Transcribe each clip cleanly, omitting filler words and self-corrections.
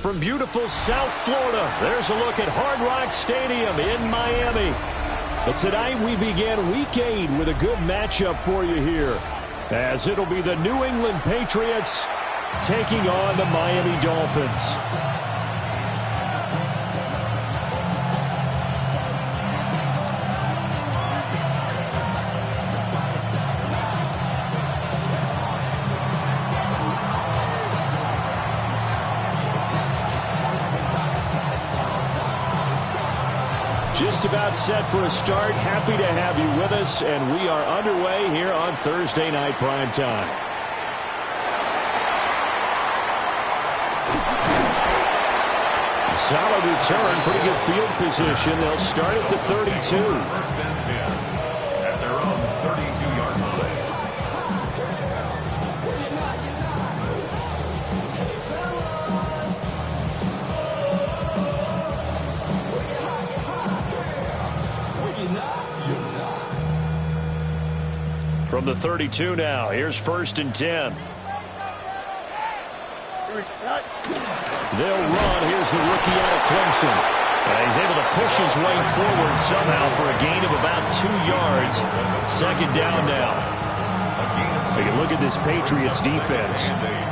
From beautiful South Florida, there's a look at Hard Rock Stadium in Miami. But tonight we begin Week 8 with a good matchup for you here, as it'll be the New England Patriots taking on the Miami Dolphins. Just about set for a start. Happy to have you with us, and we are underway here on Thursday Night Prime Time. Solid return, pretty good field position. They'll start at the 32. First and 10 at their own 32-yard line. From the 32 now, here's first and 10. They'll run. Here's the rookie out of Clemson. He's able to push his way forward somehow for a gain of about 2 yards. Second down now. We can look at this Patriots defense.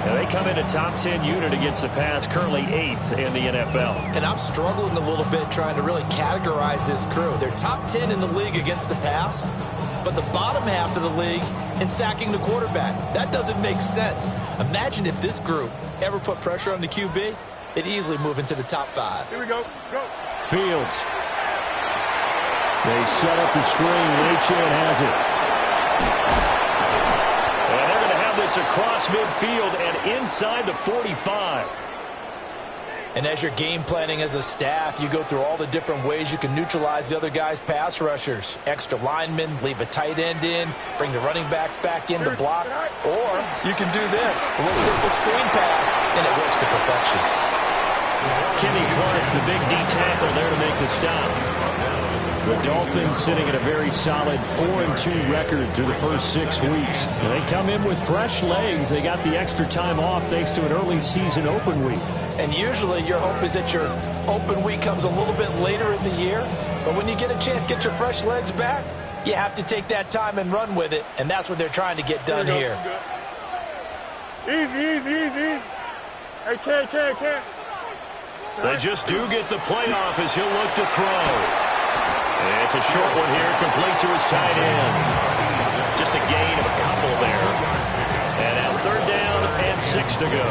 Now they come in a top 10 unit against the pass, currently 8th in the NFL. And I'm struggling a little bit trying to really categorize this crew. They're top 10 in the league against the pass, but the bottom half of the league in sacking the quarterback. That doesn't make sense. Imagine if this group ever put pressure on the QB, they'd easily move into the top 5. Here we go. Go. Fields. They set up the screen. Achane has it. And they're going to have this across midfield and inside the 45. And as you're game planning as a staff, you go through all the different ways you can neutralize the other guy's pass rushers. Extra linemen, leave a tight end in, bring the running backs back in to block. Or you can do this, a little simple screen pass, and it works to perfection. Kenny Clark, the big D tackle there to make the stop. The Dolphins sitting at a very solid 4-2 record through the first 6 weeks. And they come in with fresh legs. They got the extra time off thanks to an early season open week. And usually your hope is that your open week comes a little bit later in the year. But when you get a chance to get your fresh legs back, you have to take that time and run with it. And that's what they're trying to get done here. Easy. Hey, can't. They just do get the playoff as he'll look to throw. It's a short one here, complete to his tight end. Just a gain of a couple there. And now third down and 6 to go.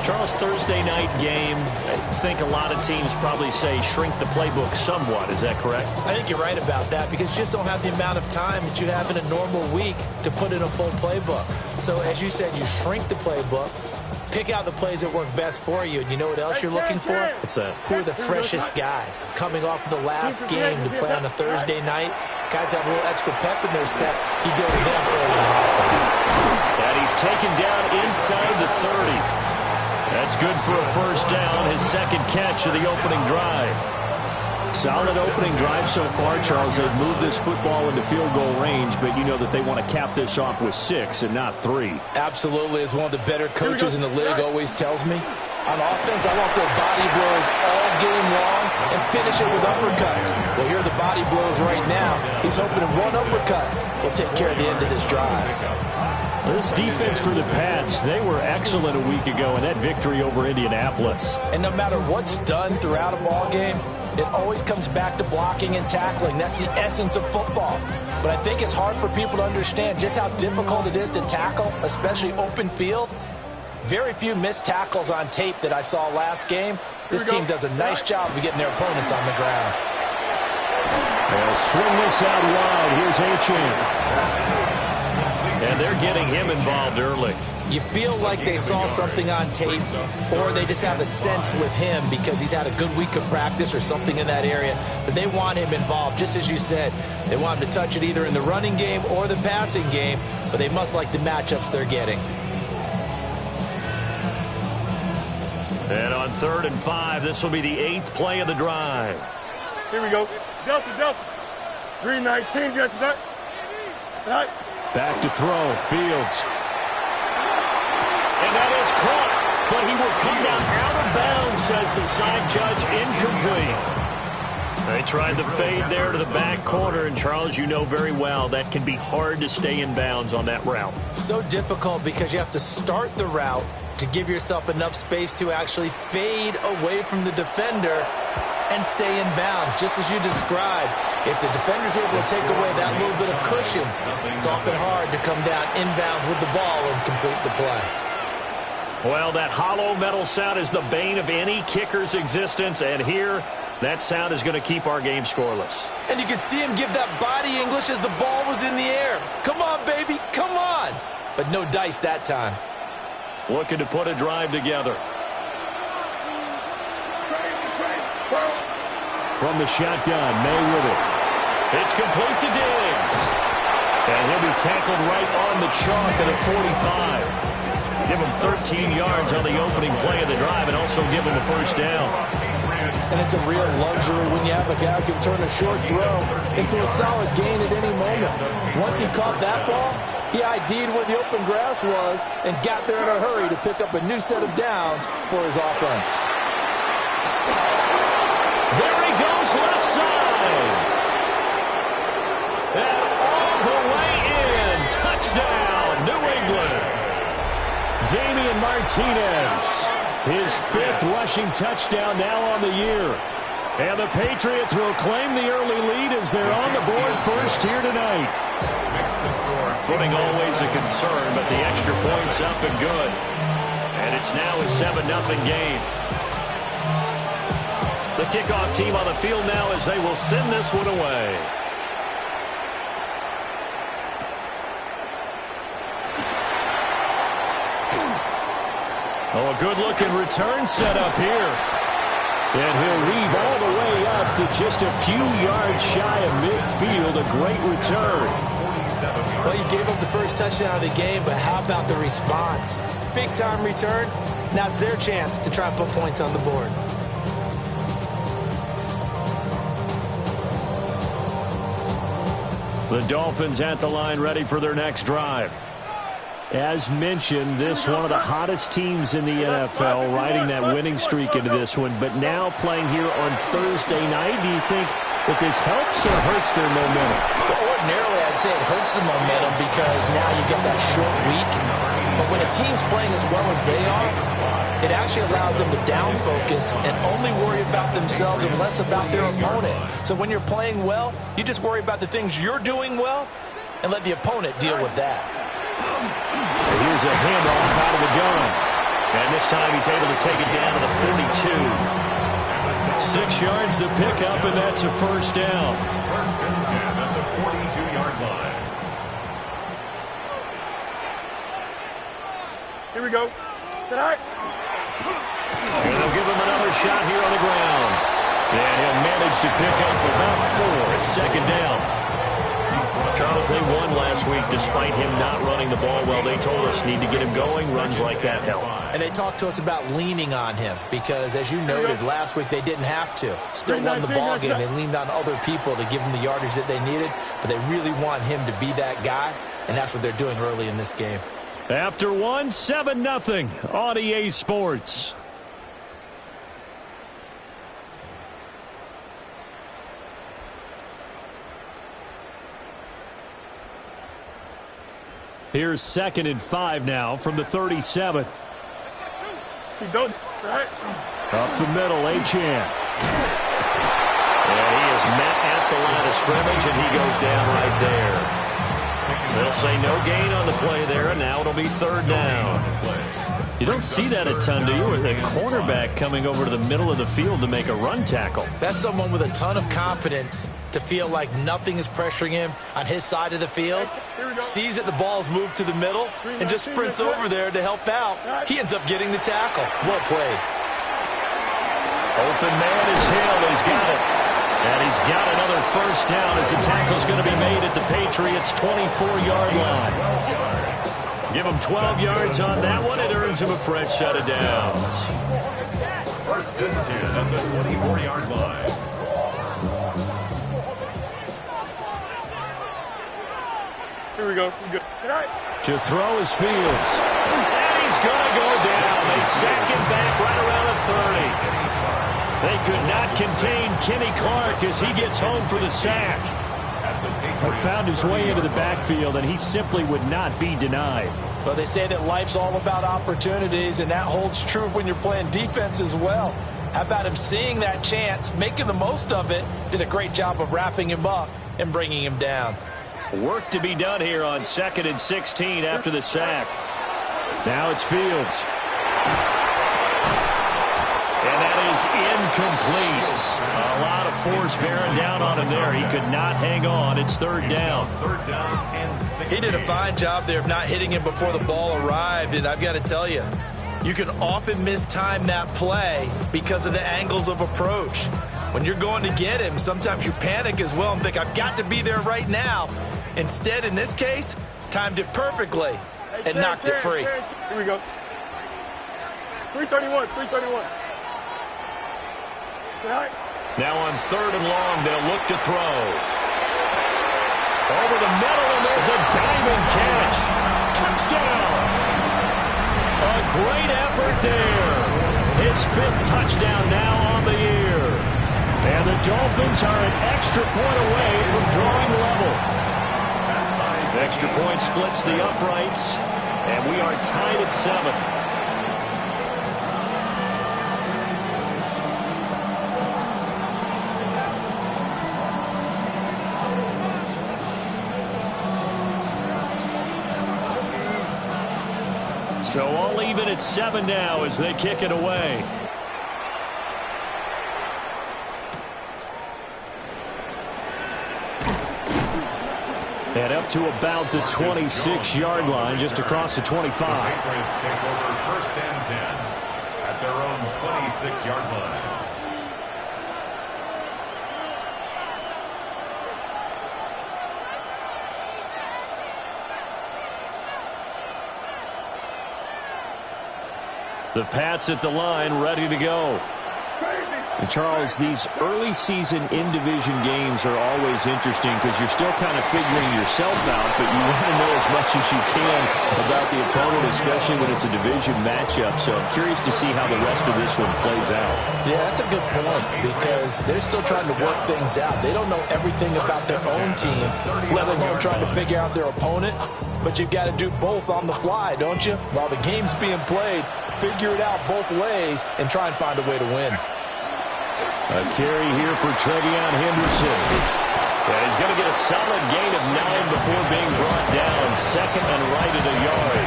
Charles, Thursday night game, I think a lot of teams probably say shrink the playbook somewhat. Is that correct? I think you're right about that because you just don't have the amount of time that you have in a normal week to put in a full playbook. So as you said, you shrink the playbook, pick out the plays that work best for you. And you know what else you're looking for? What's that? Who are the freshest guys coming off of the last game to play on a Thursday night? Guys have a little extra pep in their step. You go to them early and often. And he's taken down inside the 30. That's good for a first down, his second catch of the opening drive. Solid opening drive so far, Charles. They've moved this football into field goal range, but you know that they want to cap this off with 6 and not 3. Absolutely. As one of the better coaches in the league always tells me, on offense, I want their body blows all game long and finish it with uppercuts. Well, here are the body blows right now. He's hoping one uppercut will take care of the end of this drive. This defense for the Pats, they were excellent a week ago in that victory over Indianapolis. And no matter what's done throughout a ball game, it always comes back to blocking and tackling. That's the essence of football. But I think it's hard for people to understand just how difficult it is to tackle, especially open field. Very few missed tackles on tape that I saw last game. This team does a nice job of getting their opponents on the ground. They'll swing this out wide. Here's Achane. And they're getting him involved early. You feel like they saw something on tape, or they just have a sense with him because he's had a good week of practice or something in that area that they want him involved. Just as you said, they want him to touch it either in the running game or the passing game, but they must like the matchups they're getting. And on 3rd and 5, this will be the 8th play of the drive. Here we go. Delta. Green 19, Delta. Right. Back to throw. Fields. caught, but he will come down out of bounds, says the side judge. Incomplete. They tried the fade there to the back corner, and Charles, you know very well that can be hard to stay in bounds on that route. So difficult because you have to start the route to give yourself enough space to actually fade away from the defender and stay in bounds, just as you described. If the defender's able to take away that little bit of cushion, it's often hard to come down inbounds with the ball and complete the play. Well, that hollow metal sound is the bane of any kicker's existence, and here, that sound is going to keep our game scoreless. And you could see him give that body English as the ball was in the air. Come on, baby, come on. But no dice that time. Looking to put a drive together. From the shotgun, May with it. It's complete to Diggs. And he'll be tackled right on the chalk at a 45. Give him 13 yards on the opening play of the drive and also give him the first down. And it's a real luxury when you have a guy who can turn a short throw into a solid gain at any moment. Once he caught that ball, he ID'd where the open grass was and got there in a hurry to pick up a new set of downs for his offense. There he goes, left side. And all the way in. Touchdown, New England. Damian Martinez, his 5th rushing touchdown now on the year. And the Patriots will claim the early lead as they're on the board first here tonight. Footing always a concern, but the extra point's up and good. And it's now a 7-0 game. The kickoff team on the field now as they will send this one away. Oh, a good-looking return set up here. And he'll weave all the way up to just a few yards shy of midfield. A great return. Well, you gave up the first touchdown of the game, but how about the response? Big-time return. Now it's their chance to try and put points on the board. The Dolphins at the line ready for their next drive. As mentioned, this one of the hottest teams in the NFL, riding that winning streak into this one, but now playing here on Thursday night. Do you think that this helps or hurts their momentum? Well, ordinarily, I'd say it hurts the momentum because now you get that short week. But when a team's playing as well as they are, it actually allows them to down focus and only worry about themselves and less about their opponent. So when you're playing well, you just worry about the things you're doing well and let the opponent deal with that. Here's a handoff out of the gun. And this time he's able to take it down to the 42. 6 yards to pick up, and that's a first down. First and 10 at the 42-yard line. Here we go. Sit high. And they'll give him another shot here on the ground. And he'll manage to pick up about 4 at second down. Charles, they won last week despite him not running the ball well. They told us need to get him going. Runs like that help. And they talked to us about leaning on him because, as you noted, last week they didn't have to. Still won the ball game. They leaned on other people to give them the yardage that they needed, but they really want him to be that guy, and that's what they're doing early in this game. After one, 7-0 on EA Sports. Here's 2nd and 5 now from the 37. Up the middle, Achane. And he is met at the line of scrimmage, and he goes down right there. They'll say no gain on the play there, and now it'll be 3rd down. You don't see that a ton, do you? With a cornerback coming over to the middle of the field to make a run tackle. That's someone with a ton of confidence to feel like nothing is pressuring him on his side of the field. Sees that the ball's moved to the middle and just sprints over there to help out. He ends up getting the tackle. Well played. Open man is Hill. He's got it. And he's got another first down as the tackle's going to be made at the Patriots' 24-yard line. Give him 12 yards on that one. It earns him a fresh set of downs. First and 10 at the 24-yard line. Here we go. Good. To throw is Fields. And he's going to go down. They sack him back right around the 30. They could not contain Kenny Clark as he gets home for the sack. Found his way into the backfield, and he simply would not be denied. Well, they say that life's all about opportunities, and that holds true when you're playing defense as well. How about him seeing that chance, making the most of it, did a great job of wrapping him up and bringing him down. Work to be done here on 2nd and 16 after the sack. Now it's Fields. And that is incomplete. A lot of force bearing down on him there. He could not hang on. It's 3rd down. He did a fine job there of not hitting him before the ball arrived, and I've got to tell you, you can often mistime that play because of the angles of approach. When you're going to get him, sometimes you panic as well and think, I've got to be there right now. Instead, in this case, timed it perfectly and knocked it free. Here we go. 331, 331. Now on 3rd and long, they'll look to throw. Over the middle, and there's a diamond catch. Touchdown. A great effort there. His 5th touchdown now on the year. And the Dolphins are an extra point away from drawing level. Extra point splits the uprights, and we are tied at 7. So all even at 7 now as they kick it away. And up to about the 26-yard line, just across the 25. The Patriots take over 1st and 10 at their own 26-yard line. The Pats at the line, ready to go. And Charles, these early season in-division games are always interesting because you're still kind of figuring yourself out, but you want to know as much as you can about the opponent, especially when it's a division matchup. So I'm curious to see how the rest of this one plays out. Yeah, that's a good point because they're still trying to work things out. They don't know everything about their own team, let alone trying to figure out their opponent. But you've got to do both on the fly, don't you? While the game's being played, figure it out both ways and try and find a way to win. A carry here for Trevion Henderson. Yeah, he's going to get a solid gain of 9 before being brought down. 2nd and right at a yard.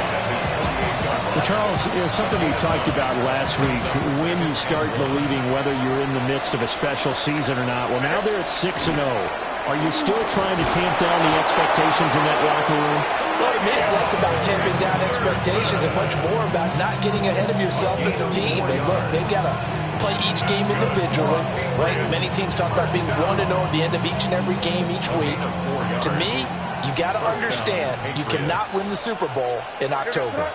Well, Charles, something we talked about last week, when you start believing whether you're in the midst of a special season or not. Well, now they're at 6-0. Are you still trying to tamp down the expectations in that locker room? Well, to me, it's less about tamping down expectations and much more about not getting ahead of yourself as a team. And look, they've got to play each game individually, right? Many teams talk about being 1-0 at the end of each and every game each week. To me, you got to understand you cannot win the Super Bowl in October.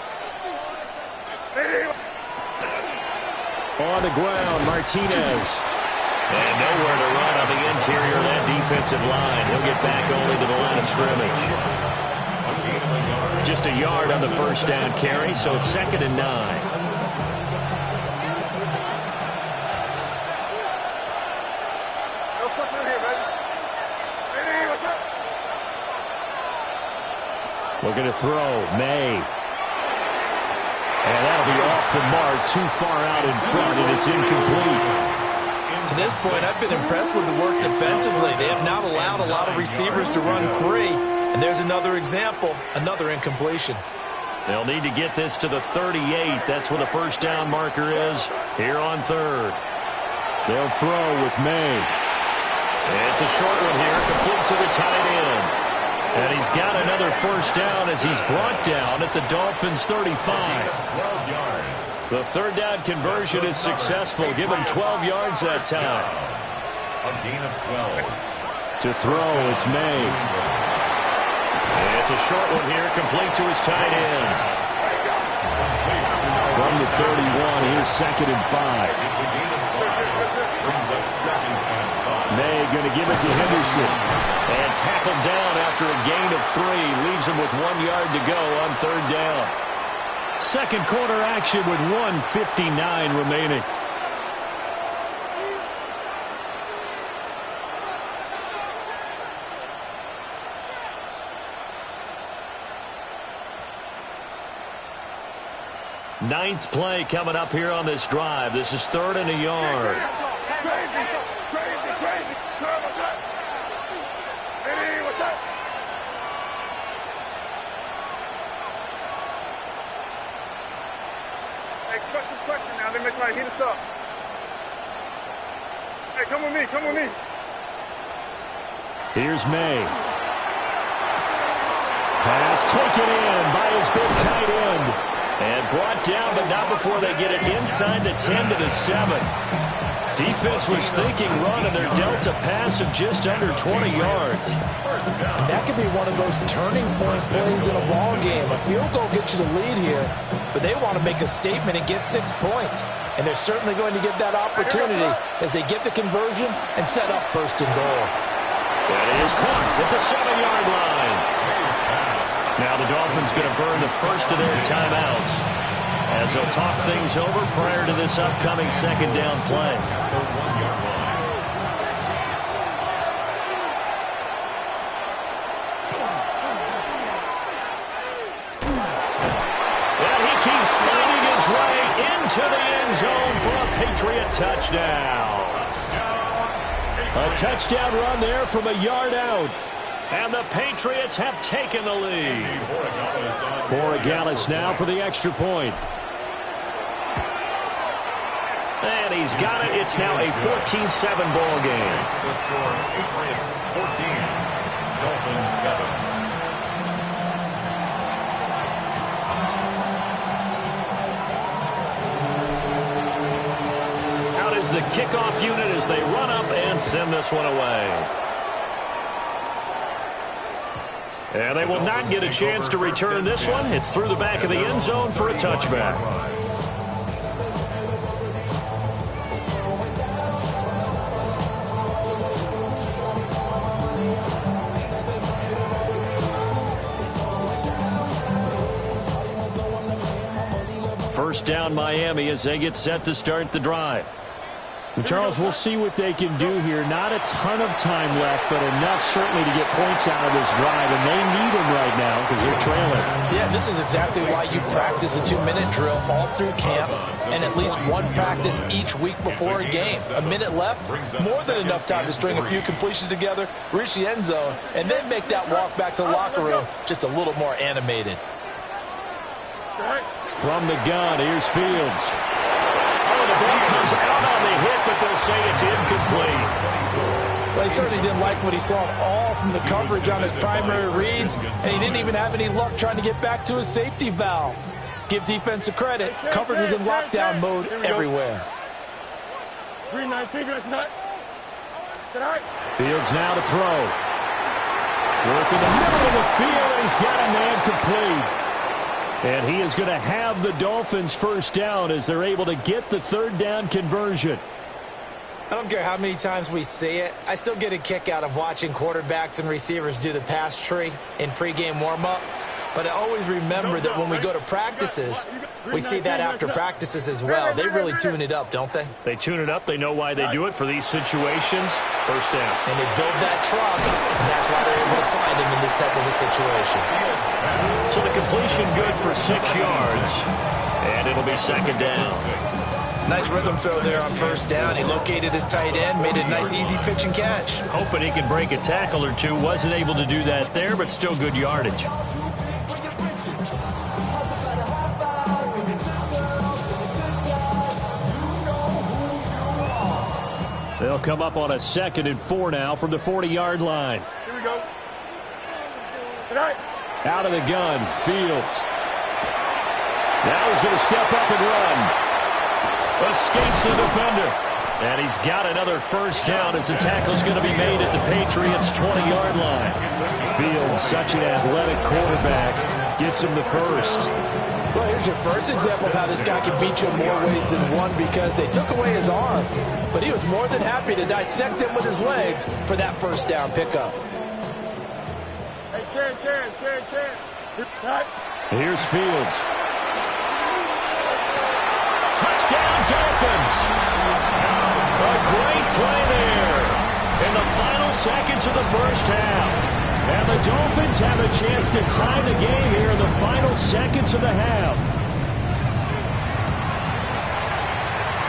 On the ground, Martinez. And nowhere to run on the interior of that defensive line. He'll get back only to the line of scrimmage. Just a yard on the 1st down carry, so it's 2nd and 9. Looking to throw, May. And that'll be off the mark, too far out in front, and it's incomplete. To this point, I've been impressed with the work defensively. They have not allowed a lot of receivers to run free. And there's another example, another incompletion. They'll need to get this to the 38. That's where the 1st down marker is here on 3rd. They'll throw with May. It's a short one here, complete to the tight end. And he's got another 1st down as he's brought down at the Dolphins' 35. 12 yards. The 3rd down conversion is successful. Give him 12 yards that time. A gain of 12. To throw, it's May. It's a short one here, complete to his tight end. From the 31, here's 2nd and 5. It's a gain of 5. Brings up 2nd and 5. May going to give it to Henderson. And tackled down after a gain of 3. Leaves him with 1 yard to go on 3rd down. Second quarter action with 1:59 remaining. Ninth play coming up here on this drive. This is 3rd and a yard. Question now. They're trying to heat us up. Hey, come with me. Come with me. Here's May. Pass taken in by his big tight end. And brought down, but not before they get it inside the 10 to the 7. Defense was thinking run, and they're dealt a pass of just under 20 yards. And that could be one of those turning point plays in a ball game. A field goal gets you the lead here, but they want to make a statement and get 6 points. And they're certainly going to get that opportunity as they get the conversion and set up 1st and goal. That is caught at the 7-yard line. Now the Dolphins going to burn the first of their timeouts as they'll talk things over prior to this upcoming 2nd down play. And he keeps finding his way into the end zone for a Patriot touchdown. A touchdown run there from a yard out. And the Patriots have taken the lead. Borregales now for the extra point. And he's got it. It's now a 14-7 ball game. The score, Patriots 14, Dolphins 7. Out is the kickoff unit as they run up and send this one away. And they will not get a chance to return this one. It's through the back of the end zone for a touchback. First down Miami as they get set to start the drive. And Charles, we'll see what they can do here. Not a ton of time left, but enough certainly to get points out of this drive, and they need them right now because they're trailing. Yeah, this is exactly why you practice a 2-minute drill all through camp and at least one practice each week before a game. A minute left, more than enough time to string a few completions together, reach the end zone, and then make that walk back to the locker room just a little more animated. From the gun, here's Fields. The ball comes out on the hit, but they'll say it's incomplete. Well, he certainly didn't like what he saw at all from the coverage on his primary reads, and he didn't even have any luck trying to get back to his safety valve. Give defense a credit. Coverage was in lockdown mode everywhere. Green 19, Fields now to throw. Work in the middle of the field, and he's got a man complete. And he is going to have the Dolphins first down as they're able to get the 3rd down conversion. I don't care how many times we see it. I still get a kick out of watching quarterbacks and receivers do the pass tree in pregame warm-up. But I always remember that when we go to practices, we see that after practices as well. They really tune it up, don't they? They tune it up. They know why they do it for these situations. First down. And they build that trust, and that's why they're able to find him in this type of a situation. So the completion good for 6 yards, and it'll be 2nd down. Nice rhythm throw there on 1st down. He located his tight end, made a nice easy pitch and catch. Hoping he could break a tackle or two. Wasn't able to do that there, but still good yardage. They'll come up on a 2nd and 4 now from the 40-yard line. Here we go. Out of the gun, Fields. Now he's going to step up and run. Escapes the defender. And he's got another first down as the tackle's going to be made at the Patriots' 20-yard line. Fields, such an athletic quarterback, gets him the first. Well, here's your first example of how this guy can beat you in more ways than one because they took away his arm. But he was more than happy to dissect them with his legs for that first down pickup. Hey, Chan. Here's Fields. Touchdown, Dolphins. A great play there in the final seconds of the first half. And the Dolphins have a chance to tie the game here in the final seconds of the half.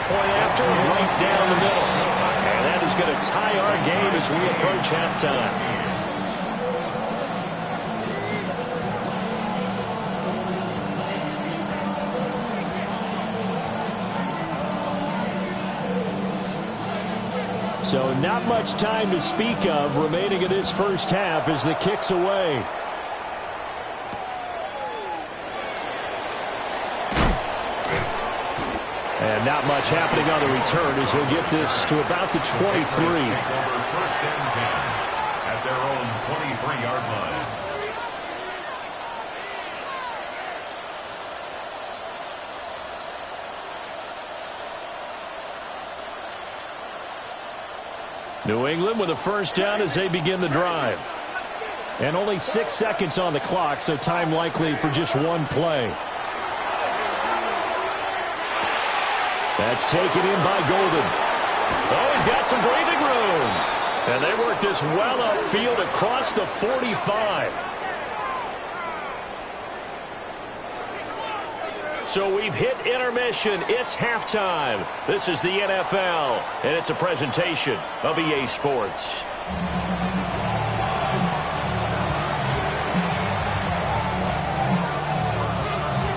Point after, right down the middle. And that is going to tie our game as we approach halftime. So not much time to speak of remaining in this first half as the kick's away. And not much happening on the return as he'll get this to about the 23. First and 10 at their own 23-yard line. New England with a first down as they begin the drive. And only 6 seconds on the clock, so time likely for just one play. That's taken in by Golden. Oh, he's got some breathing room. And they work this well upfield across the 45. So we've hit intermission. It's halftime. This is the NFL, and it's a presentation of EA Sports.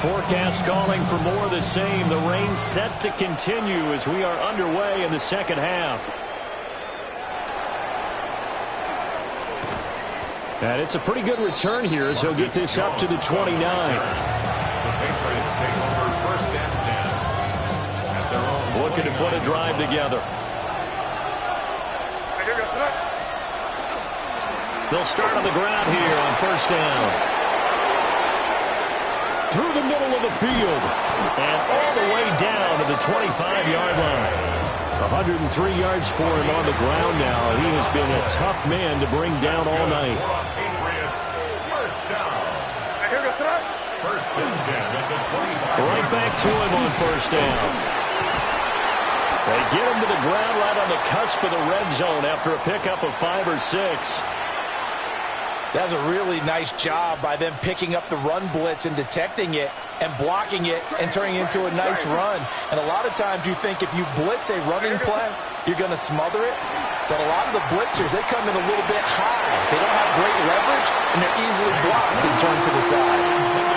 Forecast calling for more of the same. The rain set to continue as we are underway in the second half. And it's a pretty good return here as he'll get this up to the 29. The Patriots take over first and 10 at their own. Looking to put a drive together. They'll start on the ground here on first down. Through the middle of the field. And all the way down to the 25-yard line. 103 yards for him on the ground now. He has been a tough man to bring down all night. Patriots first down. First and 10 at the 25. Right back to him on first down. They get him to the ground right on the cusp of the red zone after a pickup of 5 or 6. That's a really nice job by them picking up the run blitz and detecting it and blocking it and turning it into a nice run. And a lot of times you think if you blitz a running play, you're going to smother it. But a lot of the blitzers, they come in a little bit high. They don't have great leverage, and they're easily blocked and turned to the side.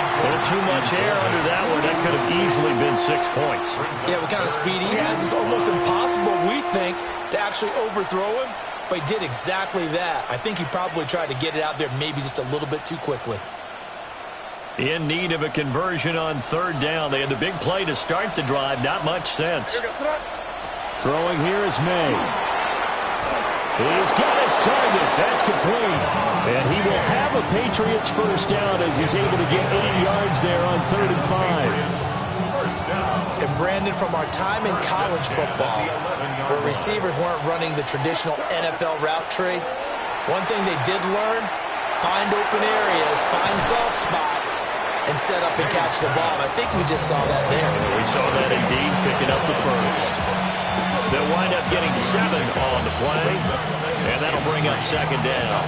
A little too much air under that one. That could have easily been 6 points. Yeah, what kind of speed he has is almost impossible, we think, to actually overthrow him. But he did exactly that. I think he probably tried to get it out there maybe just a little bit too quickly. In need of a conversion on third down. They had the big play to start the drive. Not much sense. Throwing here is May. He's got his target. That's complete. And he will have a Patriots first down as he's able to get 8 yards there on 3rd and 5. And Brandon, from our time in college football, where receivers weren't running the traditional NFL route tree, one thing they did learn, find open areas, find soft spots, and set up and catch the ball. I think we just saw that there. We saw that indeed, picking up the first. They'll wind up getting 7 on the play, and that'll bring up second down.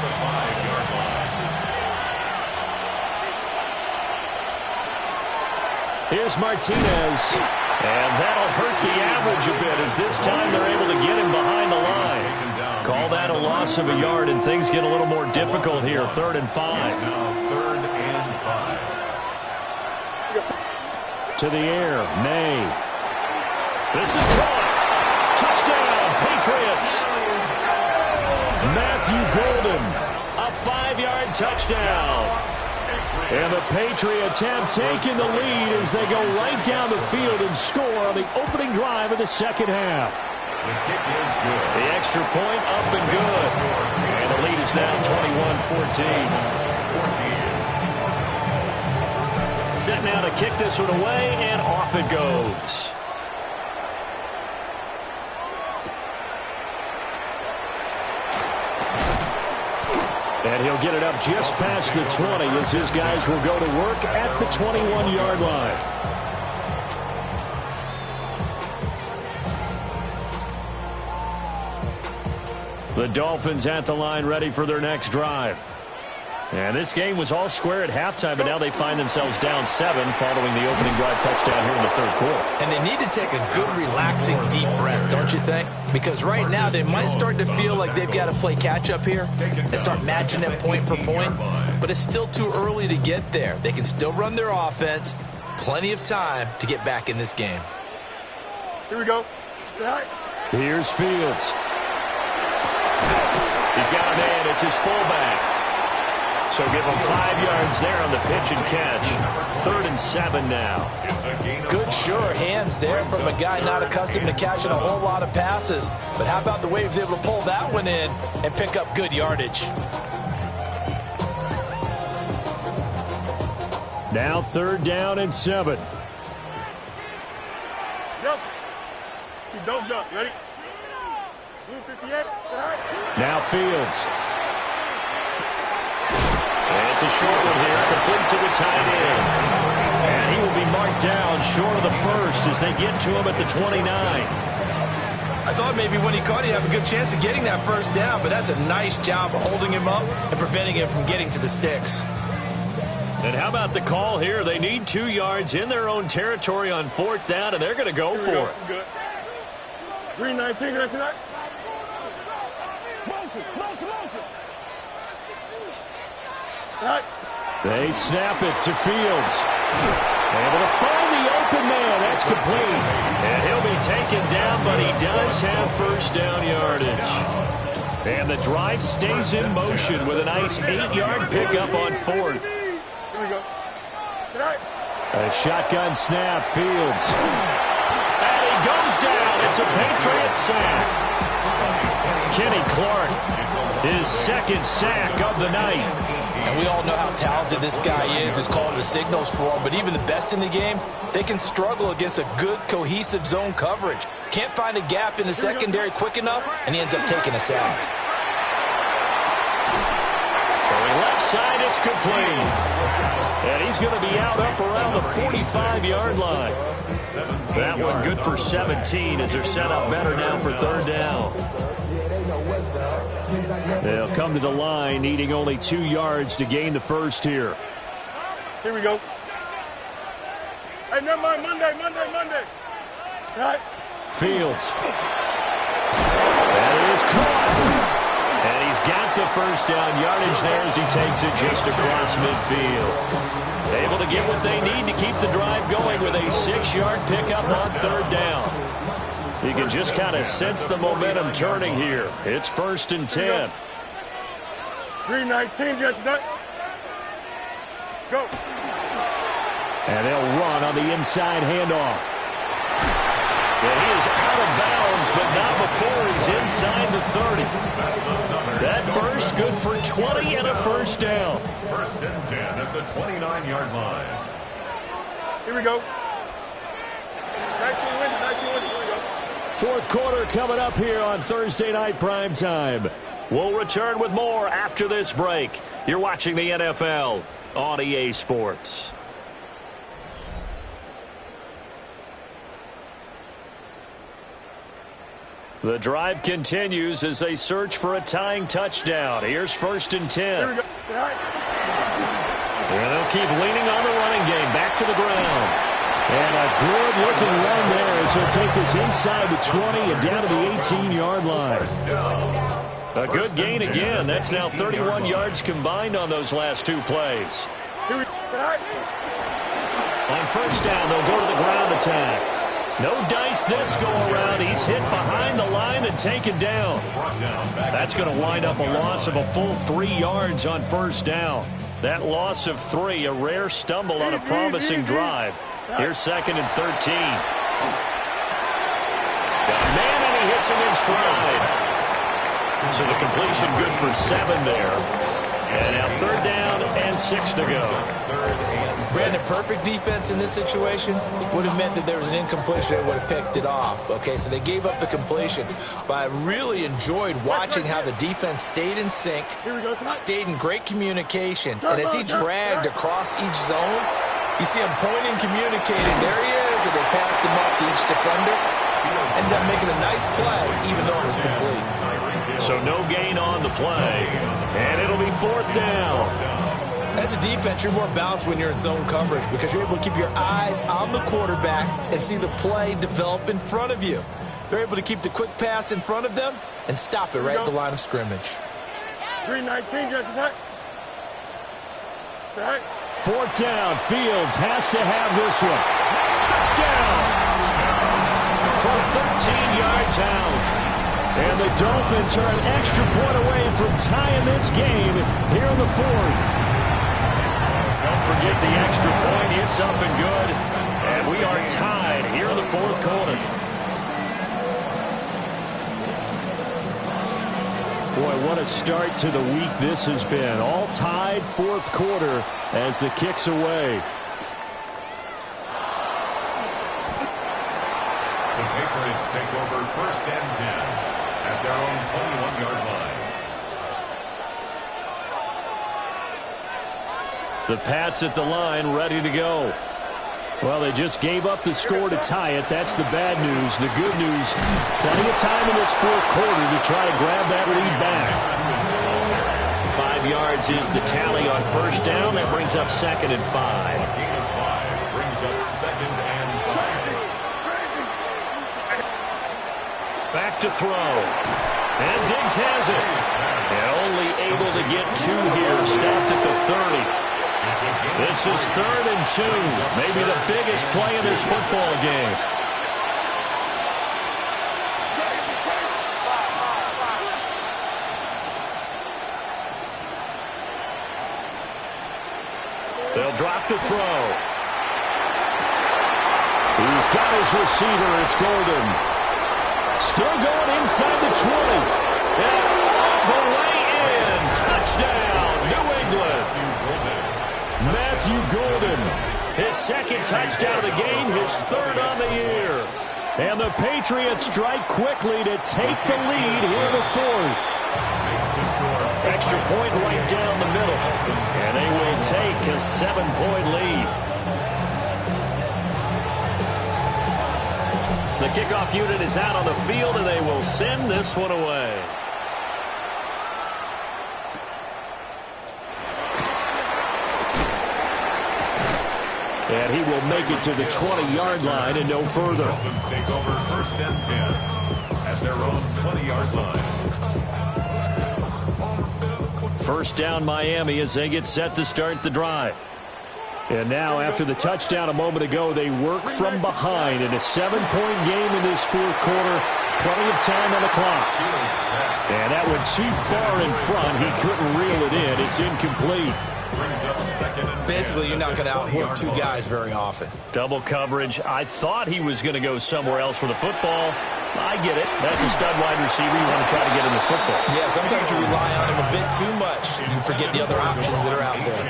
Here's Martinez, and that'll hurt the average a bit as this time they're able to get him behind the line. Call that a loss of a yard, and things get a little more difficult here, 3rd and 5. Now 3rd and 5. To the air, May. This is caught. Touchdown, Patriots. Matthew Golden, a 5-yard touchdown. And the Patriots have taken the lead as they go right down the field and score on the opening drive of the second half. The kick is good. The extra point up and good. And the lead is now 21-14. Set now to kick this one away, and off it goes. And he'll get it up just past the 20 as his guys will go to work at the 21-yard line. The Dolphins at the line ready for their next drive. And this game was all square at halftime, but now they find themselves down 7 following the opening drive touchdown here in the third quarter. And they need to take a good, relaxing, deep breath, don't you think? Because right now they might start to feel like they've got to play catch-up here and start matching them point for point. But it's still too early to get there. They can still run their offense. Plenty of time to get back in this game. Here we go. Here's Fields. He's got a man. It's his fullback. So give him 5 yards there on the pitch and catch. 3rd and 7 now. Good, sure hands there from a guy not accustomed to catching a whole lot of passes. But how about the way he was able to pull that one in and pick up good yardage? Now 3rd down and 7. Yep. Don't jump. Ready? 58. Now Fields. It's a short one here, complete to the tight end. And he will be marked down short of the first as they get to him at the 29. I thought maybe when he caught, he'd have a good chance of getting that first down, but that's a nice job of holding him up and preventing him from getting to the sticks. And how about the call here? They need 2 yards in their own territory on 4th down, and they're going to go for it. Good. Green 19, right tonight. They snap it to Fields. Able to find the open man. That's complete. And he'll be taken down, but he does have first down yardage. And the drive stays in motion with a nice 8-yard pickup on 4th. Here we go. A shotgun snap, Fields. And he goes down. It's a Patriots sack. Kenny Clark, his 2nd sack of the night. And we all know how talented this guy is, who's calling the signals for him. But even the best in the game, they can struggle against a good, cohesive zone coverage. Can't find a gap in the secondary quick enough, and he ends up taking a sack. Throwing left side, it's complete. And he's going to be out up around the 45-yard line. That one good for 17 as they're set up better now for 3rd down. They'll come to the line, needing only 2 yards to gain the first here. Here we go. Hey, never mind. Monday. Right. Fields. That is caught. And he's got the first down yardage there as he takes it just across midfield. Able to get what they need to keep the drive going with a 6-yard pickup on 3rd down. You can just kind of sense the momentum turning here. It's 1st and 10. Green 19, get that. Go. And they'll run on the inside handoff. And he is out of bounds, but not before he's inside the 30. That burst good for 20 and a first down. 1st and 10 at the 29-yard line. Here we go. 19 wins. Here we go. 4th quarter coming up here on Thursday Night Primetime. We'll return with more after this break. You're watching the NFL on EA Sports. The drive continues as they search for a tying touchdown. Here's 1st and 10. Here we go. And they'll keep leaning on the running game. Back to the ground. And a good-looking run there as he'll take this inside the 20 and down to the 18-yard line. A good gain again. That's now 31 yards combined on those last 2 plays. On 1st down, they'll go to the ground attack. No dice this go-around. He's hit behind the line and taken down. That's going to wind up a loss of a full 3 yards on 1st down. That loss of 3, a rare stumble on a promising drive. Here's 2nd and 13. Got a man, and he hits him in stride. So the completion good for 7 there. And now 3rd down and 6 to go. Brandon, perfect defense in this situation would have meant that there was an incompletion and would have picked it off. Okay, so they gave up the completion. But I really enjoyed watching how the defense stayed in sync, stayed in great communication. And as he dragged across each zone, you see him pointing, communicating. There he is, and they passed him off to each defender. Ended up making a nice play, even though it was complete. So no gain on the play, and it'll be 4th down. As a defense, you're more balanced when you're in zone coverage because you're able to keep your eyes on the quarterback and see the play develop in front of you. They're able to keep the quick pass in front of them and stop it right at the line of scrimmage. 319, just attack. Attack. 4th down. Fields has to have this one. Touchdown! From 13 yards out. And the Dolphins are an extra point away from tying this game here in the 4th. Don't forget the extra point. It's up and good. And we are tied here in the 4th quarter. Boy, what a start to the week this has been. All tied 4th quarter as the kick's away. The Patriots take over 1st and 10 at their own 21-yard line. The Pats at the line, ready to go. Well, they just gave up the score to tie it. That's the bad news. The good news, plenty of time in this 4th quarter to try to grab that lead back. 5 yards is the tally on 1st down. That brings up 2nd and 5. Gain of 5 brings up 2nd and 5. Back to throw. And Diggs has it. And only able to get 2 here. Stopped at the 30. This is 3rd and 2. Maybe the biggest play in this football game. They'll drop to throw. He's got his receiver. It's Golden. Still going inside the 20. And all the way in. Touchdown, New England. Matthew Golden. His 2nd touchdown of the game, his 3rd on the year. And the Patriots strike quickly to take the lead here in the 4th. Extra point right down the middle. And they will take a 7-point lead. The kickoff unit is out on the field, and they will send this one away. And he will make it to the 20-yard line and no further. Dolphins take over 1st and 10 at their own 20-yard line. 1st down Miami as they get set to start the drive. And now, after the touchdown a moment ago, they work from behind in a 7-point game in this 4th quarter. Plenty of time on the clock. And that went too far in front. He couldn't reel it in. It's incomplete. Basically, you're not going to outwork 2 guys very often. Double coverage. I thought he was going to go somewhere else with the football. I get it. That's a stud wide receiver. You want to try to get him the football. Yeah, sometimes you rely on him a bit too much. You forget the other options that are out there.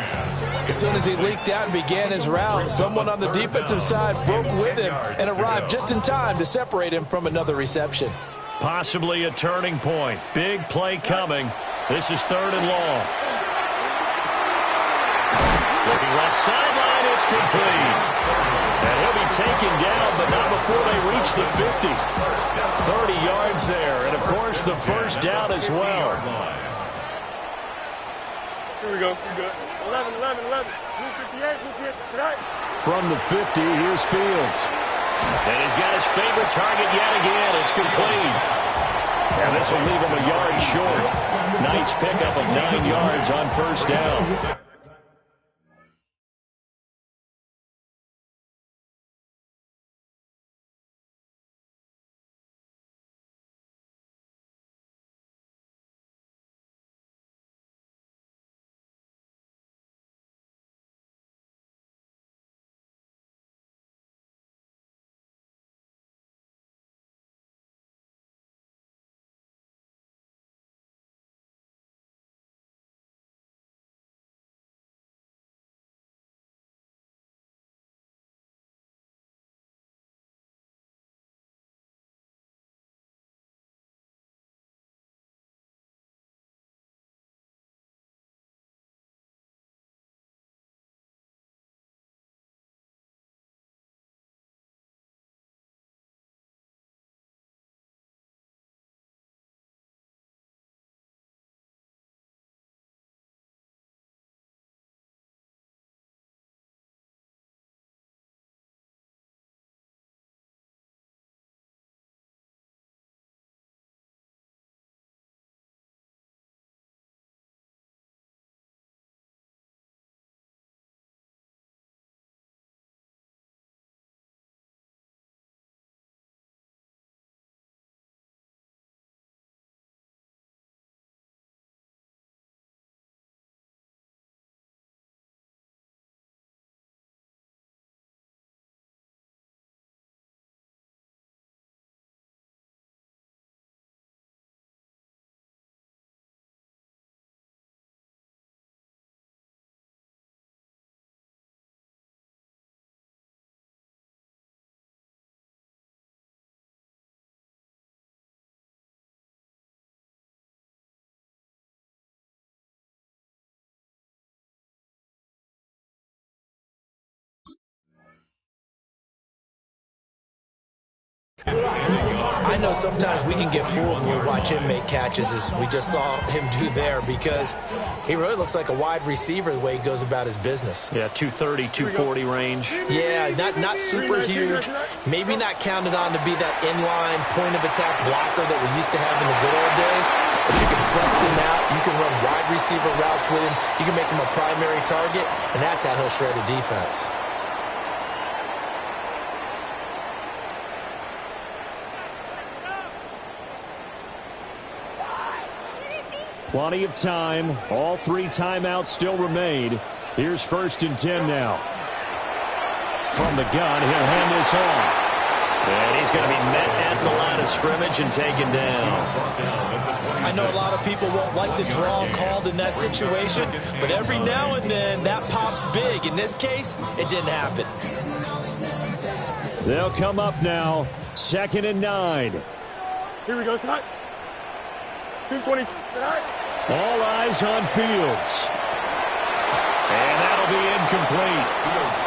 As soon as he leaked out and began his route, someone on the defensive side broke with him and arrived just in time to separate him from another reception. Possibly a turning point. Big play coming. This is 3rd and long. Looking left sideline, it's complete. And he'll be taken down, but not before they reach the 50. 30 yards there, and of course the 1st down as well. Here we go. You're good. 11, 11, 11. 258, 258. Tonight. From the 50, here's Fields. And he's got his favorite target yet again. It's complete. And this will leave him a yard short. Nice pickup of 9 yards on 1st down. know sometimes we can get fooled when we watch him make catches, as we just saw him do there, because he really looks like a wide receiver the way he goes about his business. Yeah, 230, 240 range. Yeah, not super huge. Maybe not counted on to be that inline point-of-attack blocker that we used to have in the good old days. But you can flex him out. You can run wide receiver routes with him. You can make him a primary target, and that's how he'll shred a defense. Plenty of time. All 3 timeouts still remain. Here's 1st and 10 now. From the gun, he'll hand this off. And he's going to be met at the line of scrimmage and taken down. I know a lot of people won't like the draw called in that situation, but every now and then that pops big. In this case, it didn't happen. They'll come up now. 2nd and 9. Here we go, tonight. 220 tonight. All eyes on Fields. And that'll be incomplete.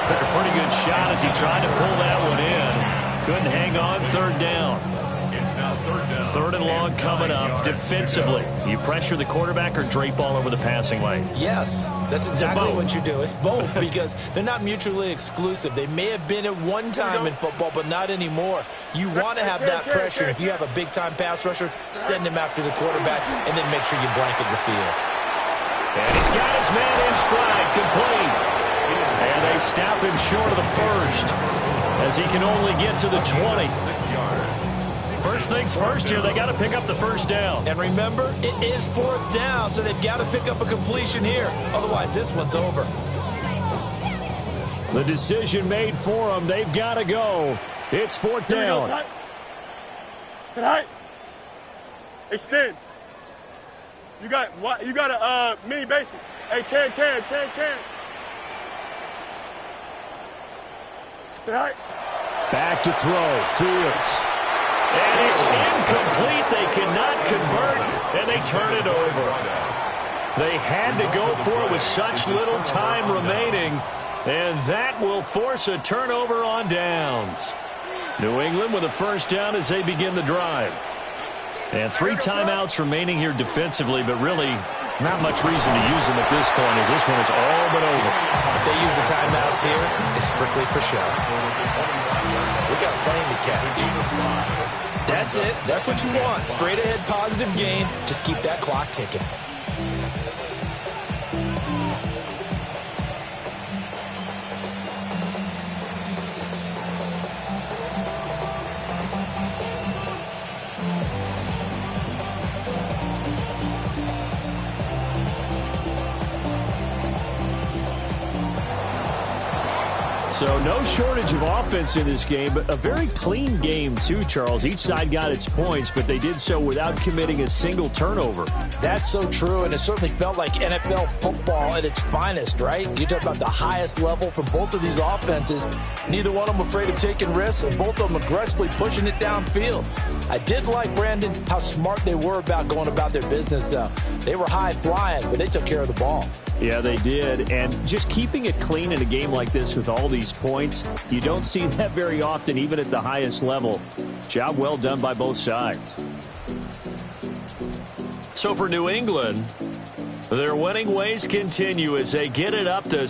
Took a pretty good shot as he tried to pull that one in. Couldn't hang on. 3rd down. It's now 3rd down. 3rd and long coming up. Defensively, you pressure the quarterback or drape all over the passing lane? Yes, that's exactly both. what you do. It's both, because they're not mutually exclusive. They may have been at one time in football, but not anymore. You want to have that pressure. If you have a big-time pass rusher, send him after the quarterback, and then make sure you blanket the field. And he's got his man in stride, complete. And they stop him short of the 1st, as he can only get to the 20. 6 yards. First things first here, they got to pick up the 1st down. And remember, it is 4th down, so they've got to pick up a completion here. Otherwise, this one's over. The decision made for them. They've got to go. It's 4th down. Tonight. Extend. You got a mini basic. Hey, can. Tonight. Back to throw. Fields. And it's incomplete. They cannot convert, and they turn it over. They had to go for it with such little time remaining, and that will force a turnover on downs. New England with a 1st down as they begin the drive. And 3 timeouts remaining here defensively, but really not much reason to use them at this point, as this one is all but over. If they use the timeouts here, it's strictly for show. We got plenty to catch. That's it. That's what you want. Straight ahead positive gain. Just keep that clock ticking. So no shortage of offense in this game, but a very clean game too, Charles. Each side got its points, but they did so without committing a single turnover. That's so true, and it certainly felt like NFL football at its finest, right? You talk about the highest level from both of these offenses. Neither one of them afraid of taking risks, and both of them aggressively pushing it downfield. I did like, Brandon, how smart they were about going about their business. They were high-flying, but they took care of the ball. Yeah, they did. And just keeping it clean in a game like this with all these points, you don't see that very often, even at the highest level. Job well done by both sides. So for New England, their winning ways continue as they get it up to